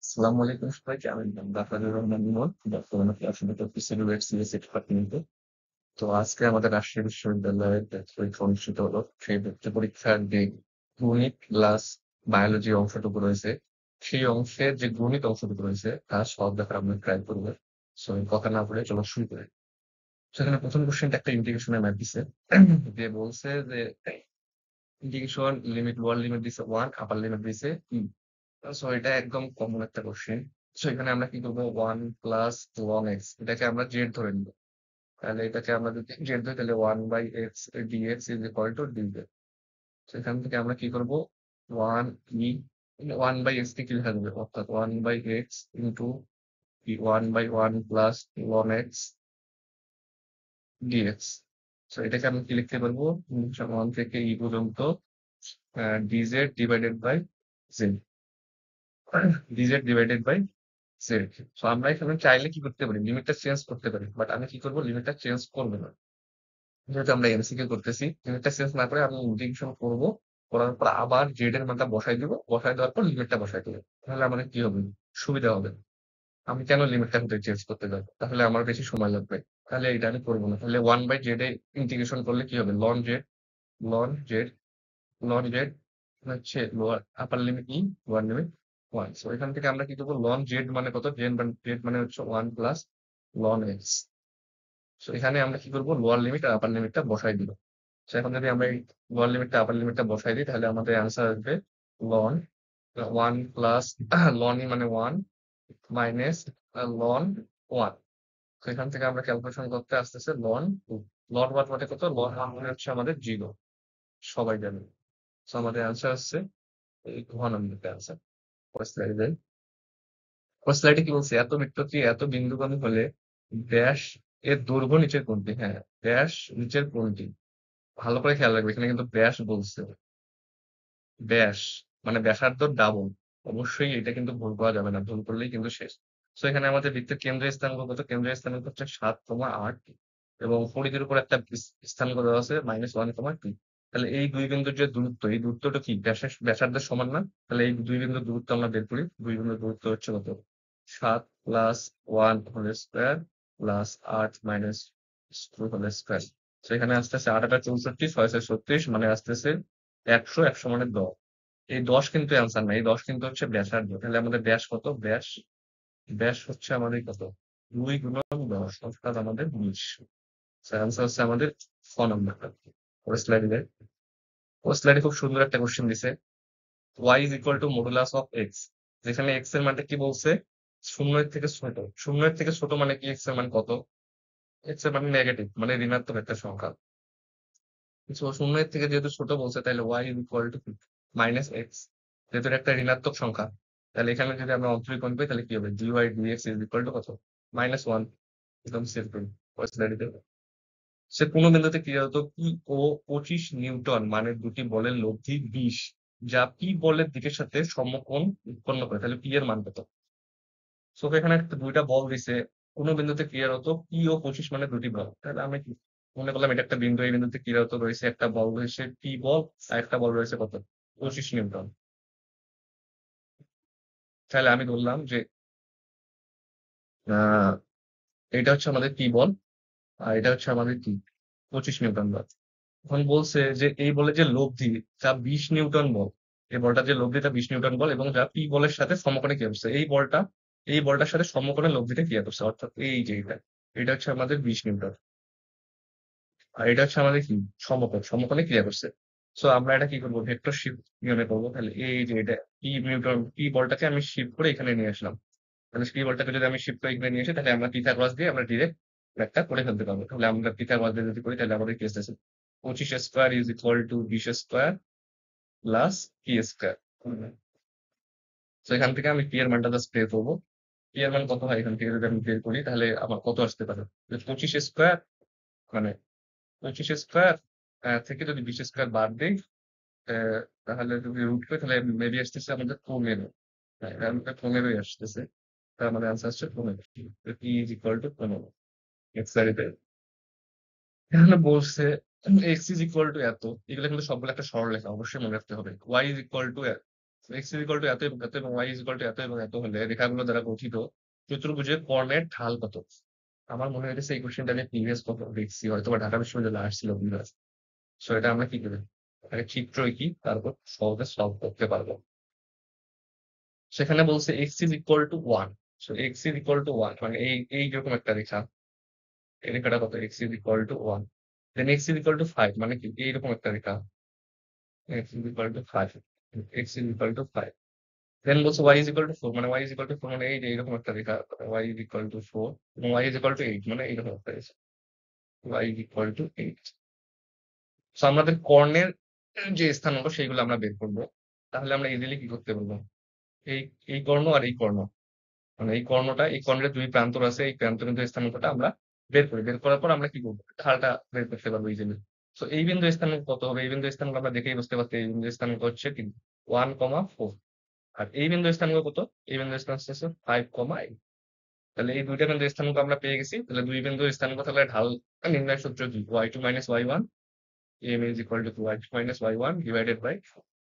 আসসালামু আলাইকুম সবাইকে। আমি জাফর রহমান ইমন, বর্তমানে ক্লাসমেট অফ সিলেট সিএস ডিপার্টমেন্টে। তো আজকে আমাদের রাজশাহী বিশ্ববিদ্যালয়ের পরীক্ষা অনুষ্ঠিত হলো। সেই পরীক্ষার যে গণিত প্লাস বায়োলজি অংশটুকু রয়েছে, সেই অংশের যে গণিত অংশটুকু রয়েছে তার সব দেখার আমরা ট্রাই করবো। সো কথা না বলে চলো শুরু করি। সেখানে প্রথম কোশ্চেনটা একটা ইন্টিগ্রেশনের ম্যাথ দিছে, যে বলছে যে ইন্টিগ্রেশন লিমিট লোয়ার লিমিট দিছে 1, আপার লিমিট দিছে ই। সো এটা একদম কমন একটা কোশ্চেন। সো এখানে আমরা কি করবো, 1 + ln x, এটাকে আমরা জেড ধরে নিব। তাহলে এটাকে আমরা যদি জেড ধরি তাহলে 1/x dx is equal two dz। সেখান থেকে আমরা কি করবো, ওয়ান ই 1/x কে কি লেখা যাবে, অর্থাৎ 1/x into 1/1 + ln x dx। So এটাকে আমরা কি লিখতে পারবো, 1 থেকে ই পর্যন্ত dz divided by z, dz divided by z. So আমরা এখানে চাইলে কি করতে পারি, লিমিটটা চেঞ্জ করতে পারি, বাট আমি কি করবো, লিমিটটা চেঞ্জ করবো না। যেহেতু আমরা এমসিকিউ করতেছি, লিমিটটা চেঞ্জ না করে আমি ইন্টিগ্রেশন করবো, করার পর আবার জেড এর মানটা বসাই দিব, বসাই দেওয়ার পর লিমিটটা বসাই দেবো। তাহলে আমাদের কি হবে, সুবিধা হবে। আমি কেন লিমিটটা চেঞ্জ করতে যাবো, তাহলে আমার বেশি সময় লাগবে। তাহলে এটা আমি করবো না। তাহলে 1/z এ ইন্টিগ্রেশন করলে কি হবে, লন জেড লন জেড হচ্ছে লোয়ার আপার লিমিট ই, লোয়ার লিমিট 1। সো এখান থেকে আমরা কি করবো, লন জেড মানে কত, জেড মানে হচ্ছে 1 + ln x। সো এখানে আমরা কি করবো, লোয়ার লিমিট আর আপার লিমিটটা বসাই দিব। সো এখন যদি আমরা এই লোয়ার লিমিটটা আপার লিমিটটা বসাই দিই, তাহলে আমাদের অ্যান্সার আসবে লন 1 + লন ই মানে 1 মাইনাস লন 1। তো এখান থেকে আমরা ক্যালকুলেশন করতে আসতেছে লন 2। লন 1 মানে কত, লন 1 মানে হচ্ছে আমাদের 0, সবাই জানে। সো আমাদের অ্যান্সার আসছে এই 1 নম্বরটা অ্যান্সার। স্লাইডে কি বলছে, এত বৃত্তটি এত বিন্দুগামী হলে ড্যাশ এর দৈর্ঘ্য নিচের কোনটি। হ্যাঁ, ড্যাশ নিচের কোনটি, ভালো করে খেয়াল রাখবে, এখানে কিন্তু ড্যাশ বলছে। ব্যাস মানে ব্যাসার্ধ ডাবল। অবশ্যই এটা কিন্তু ভুল করা যাবে না, ভুল করলেই কিন্তু শেষ। তো এখানে আমাদের বৃত্তের কেন্দ্রীয় স্থানাঙ্ক কত, কেন্দ্রীয় স্থানাঙ্ক হচ্ছে 7,8, এবং পরিধির উপর একটা স্থানাঙ্ক দেওয়া আছে -1,2। তাহলে এই দুই বিন্দুর যে দূরত্ব, এই দূরত্বটা কি ব্যাসার্ধের সমান না? তাহলে এই দুই বিন্দুর দূরত্ব আমরা বের করি। দুই বিন্দুর দূরত্ব হচ্ছে কত, 7 + 1 whole square plus 8 - 2 whole square. তো এখানে আসতেছে 8 8 64, 6 6 36, মানে আসতেছে 100, 100 মানে 10। এই 10 কিন্তু অ্যান্সার না, এই 10 কিন্তু হচ্ছে ব্যাসার্ধ। তাহলে আমাদের ব্যাস কত, ব্যাস ব্যাস হচ্ছে আমাদের কত, 2 × 10, অর্থাৎ আমাদের 20। অ্যান্সার হচ্ছে আমাদের 6 নম্বরটা। পরের স্লাইডে যাই। পরের স্লাইডে খুব সুন্দর একটা কোশ্চেন দিছে, y is equal two modulus of x. যেখানে এক্স এর মানটা কি বলছে, শূন্যের থেকে ছোট। শূন্যের থেকে ছোট মানে কি, এক্স এর মান কত, এক্স এর মানে নেগেটিভ, মানে ঋণাত্মক একটা সংখ্যা। তো শূন্যের থেকে যেহেতু ছোট বলছে, তাহলে y is equal two -x, যেহেতু এটা একটা ঋণাত্মক সংখ্যা। তাহলে এখানে যদি আমরা অন্তরীকরণ পাই, তাহলে কি হবে, dy dx is equal to কত, -1। একদম সিম্পল। সে কোনো বিন্দুতে ক্রিয়ারত পি ও 25 নিউটন মানের দুটি বলের লব্ধি 20, যা পি বলের দিকের সাথে সমকোণ উৎপন্ন করে। তাহলে পি এর মান কত। সো এখানে একটা দুইটা বল দিছে, কোনো বিন্দুতে ক্রিয়ারত পি ও 25 মানে দুটি বল। তাহলে আমি কি মনে করলাম, এটা একটা বিন্দু, এই বিন্দুতে ক্রিয়ারত রয়েছে একটা বল রয়েছে পি বল, আর একটা বল রয়েছে কত, 25 নিউটন। তাহলে আমি বললাম যে আহ এটা হচ্ছে আমাদের পি বল, আর এটা হচ্ছে আমাদের কি, 25 নিউটন বল। এখন বলছে যে এই বলে যে লব্ধি, যা 20 নিউটন বল, এই বলটা যে লব্ধি তা 20 নিউটন বল, এবং যা পি বলের সাথে সমকোণে ক্রিয়া করছে। এই বলটার সাথে সমকোণে লব্ধিটা ক্রিয়া করছে, অর্থাৎ এই যে এটা হচ্ছে আমাদের 20 নিউটন, আর এটা হচ্ছে আমাদের কি, সমকোণে ক্রিয়া করছে। সো আমরা এটা কি করবো, ভেক্টর শিফট নিয়মে করবো। তাহলে এই যে এটা পি বলটাকে আমি শিফট করে এখানে নিয়ে আসলাম। তাহলে পি বলটাকে যদি আমি শিফট করে এখানে নিয়ে আসি, তাহলে আমরা পিথাগোরাস দিয়ে আমরা ডিরেক্ট একটা করে ফেলতে পারবো। তাহলে আমরা পিথাগোরাস দিয়ে যদি করি, তাহলে আমাদের কেস আছে 25 square is equal two 20 square plus P square. তো এখান থেকে আমি পি এর মানটা জাস্ট বের করবো। পি এর মান কত হয়, এখান থেকে যদি আমি বের করি, তাহলে আমার কত আসতে পারে, 25 স্কোয়ার মানে 25 স্কোয়ার থেকে যদি 20 স্কোয়ার বাদ দিই, তাহলে যদি রুট করি, তাহলে মেবি আসতেছে আমাদের 15। হ্যাঁ, আমাদের 15 আসতেছে। তার আমাদের আনসার হচ্ছে 15। P is equal two 15। এখানে বলছে এক্স ইজ ইকুয়াল টু এত, এগুলো কিন্তু সবগুলো একটা সরলরেখা, অবশ্যই মনে রাখতে হবে। Y is equal to x is equal to এত এবং এত এবং ওয়াই ইজ ইকুয়াল টু এত এবং এত হলে রেখাগুলো দ্বারা গঠিত চতুর্ভুজের কর্ণের ঢাল কত? আমার মনে হয়েছে এই কোশ্চেনটা আমি প্রিভিয়াস কত দেখছি, হয়তো বা ঢাকা বিশ্ববিদ্যালয়ে আসছিল প্রিভিয়াস। সো এটা আমরা কি করি, আগে চিত্র কি তারপর সহজে সলভ করতে পারবো। সেখানে বলছে x is equal to one. So x is equal to one মানে এইরকম একটা রেখা, এই রেখাটা কত, x is equal to one. Then x is equal to five মানে কি, এইরকম একটা রেখা, x is equal to five, x is equal to five. Then বলছে y is equal to four মানে y is equal to four মানে এই যে এইরকম একটা রেখা, y is equal to four এবং y is equal to eight মানে এইরকম একটা রেখা, y is equal to eight. So আমাদের কর্ণের যে স্থানাঙ্ক সেইগুলো আমরা বের করবো। তাহলে আমরা ইজিলি কি করতে পারবো, এই এই কর্ণ আর এই কর্ণ, মানে এই কর্ণটা এই কর্ণের দুই প্রান্তর আছে, এই প্রান্তর বিন্দু স্থানাঙ্কটা আমরা বের করি, বের করার পর আমরা কি করবো, ঢালটা বের করতে পারবো ইজিলি। তো এই বিন্দু স্থানাঙ্ক কত হবে, এই বিন্দু স্থানাঙ্ক আমরা দেখেই বুঝতে পারছি, এই বিন্দু স্থানাঙ্ক হচ্ছে কি 1,4। আর এই বিন্দু স্থানাঙ্ক কত, এই বিন্দু স্থানাঙ্ক হচ্ছে 5,8। তাহলে এই দুইটা বিন্দু স্থানাঙ্ক আমরা পেয়ে গেছি। তাহলে দুই বিন্দু স্থানাঙ্ক থাকলে ঢাল নির্ণয় সূত্র কি, y2 minus y1 m is equal to y2 minus y1 divided by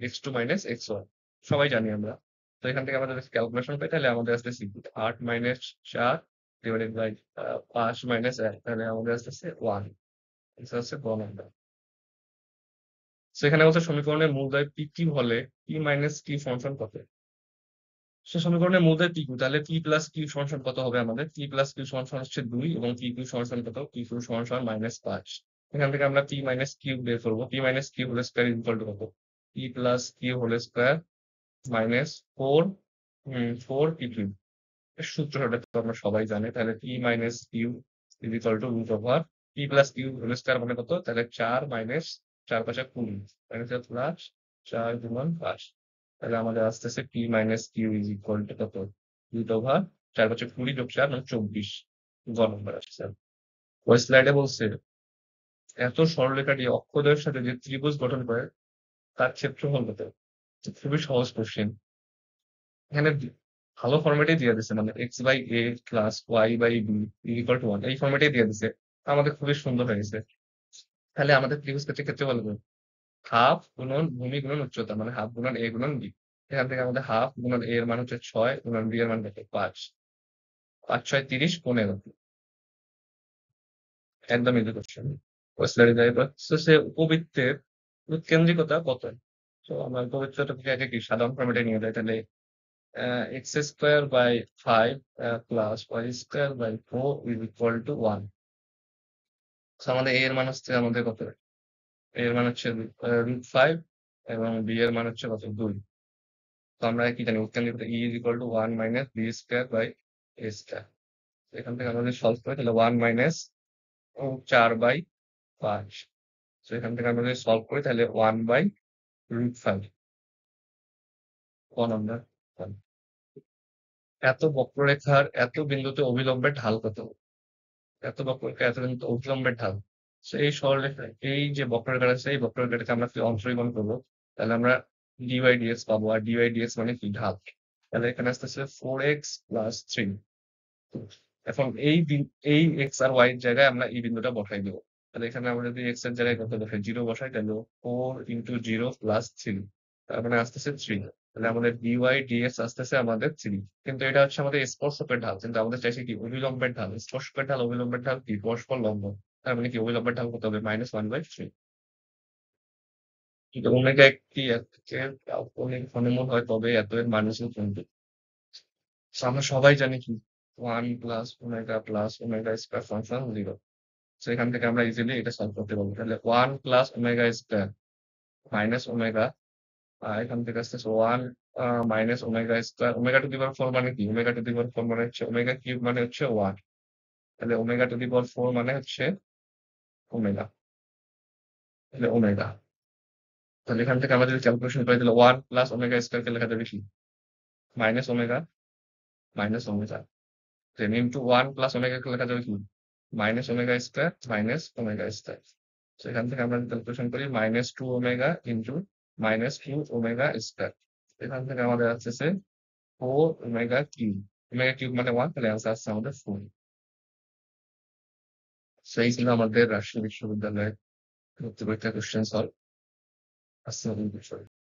x2 minus x1, সবাই জানি আমরা। তো এখান থেকে আমাদের ক্যালকুলেশন পাই, তাহলে আমাদের আসতেছে 8 মাইনাস 4 ডিভাইডেড বাই 5 মাইনাস 1, তাহলে আমাদের আসতেছে 1। এটা হচ্ছে গ নাম্বার। সেখানে বলছে সমীকরণের মূলদ্বয় পি কিউ হলে পি মাইনাস কিউ সমান কত? সে সমীকরণের মূলদ্বয় পি কিউ, তাহলে পি প্লাস কিউ সমান কত হবে, আমাদের পি প্লাস কিউ সমান হচ্ছে 2 এবং পি কিউ সমান কত, পি কিউ সমান -5। এখান থেকে আমরা পি মাইনাস কিউ বের করবো, p minus q whole square equal to কত, p plus q whole square minus 4 p q. এর সূত্রটা তো আমরা সবাই জানি, তাহলে p minus q is equal to root over p plus q whole square মানে কত, তাহলে 4 মাইনাস 4 5 20 মাইনাস প্লাস 4 গুণন 5। তাহলে আমাদের আসতেছে p minus q is equal to কত, রুট ওভার 4 5 20 যোগ 4 মানে 24। গ নম্বর আসছে। ওই স্লাইডে বলছে এত সরলরেখাটি অক্ষদ্বয়ের সাথে যে ত্রিভুজ গঠন করে তার ক্ষেত্রফল কত। খুবই সহজ কোশ্চেন। এখানে ভালো ফরম্যাটে দিয়ে দিছে, মানে x by a plus y by b equal to one, এই ফরম্যাটে দিয়ে দিছে। আমাদের খুবই সুন্দর হয়েছে। তাহলে আমাদের ত্রিভুজ ক্ষেত্রে ক্ষেত্রে বলবো হাফ গুণন ভূমি গুণন উচ্চতা, মানে হাফ গুণন এ গুণন বি। এখান থেকে আমাদের হাফ গুণন এ এর মান হচ্ছে 6 গুণন বি এর মান কত 5, 5 6 30 15। একদম ইজি কোশ্চেন। স্লাইডে যাই সে উপবৃত্তের উৎকেন্দ্রিকতা কত। তো আমরা উপবৃত্তটাকে আগে কি সাধারণ ফরম্যাটে নিয়ে যাই, তাহলে x square by 5 plus y square by 4 is equal to 1। আমাদের এ এর মান হচ্ছে আমাদের কত, এ এর মান হচ্ছে √5 এবং বি এর মান হচ্ছে কত 2। তো আমরা কি জানি উৎকেন্দ্রিকতা e is equal to 1 minus b square by a square. এখান থেকে আমাদের সলভ করে তাহলে 1 মাইনাস 4 বাই 5। তো এখান থেকে আমরা যদি সলভ করি তাহলে 1 বাই √5। ক নাম্বার। এত বক্ররেখার এত বিন্দুতে অভিলম্বের ঢাল কত, এত বক্ররেখা এত বিন্দুতে অভিলম্বের ঢাল। তো এই সরলরেখা এই যে বক্ররেখাটা আছে এই বক্ররেখাটাকে আমরা যদি অন্তরীকরণ করবো তাহলে আমরা ডিওয়াই ডিএক্স পাবো, আর ডিওয়াই ডিএক্স মানে কি ঢাল। তাহলে এখানে আসতেছে 4x প্লাস 3। এখন এই এক্স আর ওয়াই এর জায়গায় আমরা এই বিন্দুটা বসাই দেবো। তাহলে এখানে আমরা যদি এক্স এর জায়গায় কত বসাই 0 বসাই, তাহলে 4 × 0 প্লাস 3, তার মানে আসতেছে 3। তাহলে আমাদের ডিওয়াই ডিএক্স আসতেছে আমাদের 3। কিন্তু এটা হচ্ছে আমাদের স্পর্শকের ঢাল, কিন্তু আমাদের চাইছে কি অভিলম্বের ঢাল। স্পর্শকের ঢাল অভিলম্বের ঢাল কি পরস্পর লম্ব, তার মানে কি অভিলম্বের ঢাল কত হবে -1/3। কিন্তু ওমেগা একটি একের ঘনমূল হয় তবে এত এর মানুষের কোনটি। So আমরা সবাই জানি কি 1 plus omega plus omega square function 0। So এখান থেকে আমরা ইজিলি এটা সলভ করতে পারবো। তাহলে 1 plus omega square minus omega, এখান থেকে আসতেছে 1 minus omega square, omega to the power 4 মানে কি, ওমেগা টু দি পাওয়ার 4 মানে হচ্ছে ওমেগা কিউব মানে হচ্ছে 1। তাহলে ওমেগা টু দি পাওয়ার 4 মানে হচ্ছে ওমেগা, তাহলে ওমেগা। তাহলে এখান থেকে আমরা যদি ক্যালকুলেশন করি তাহলে 1 প্লাস ওমেগা স্কয়ার কে লেখা যাবে কি মাইনাস ওমেগা মাইনাস ওমেগা, দেন ইনটু 1 প্লাস ওমেগা কে লেখা যাবে কি minus omega square minus omega square. তো এখান থেকে আমরা ক্যালকুলেশন করি -2 ওমেগা ইনটু -2 ওমেগা স্কয়ার। এখান থেকে আমাদের আসতেছে 4 ওমেগা কিউব, ওমেগা কিউব মানে 1, তাহলে आंसर আসছে আমাদের 4। সেই ছিল আমাদের রাজশাহী বিশ্ববিদ্যালয়ের ভর্তি পরীক্ষার কোশ্চেন সলভ। আসসালামু আলাইকুম।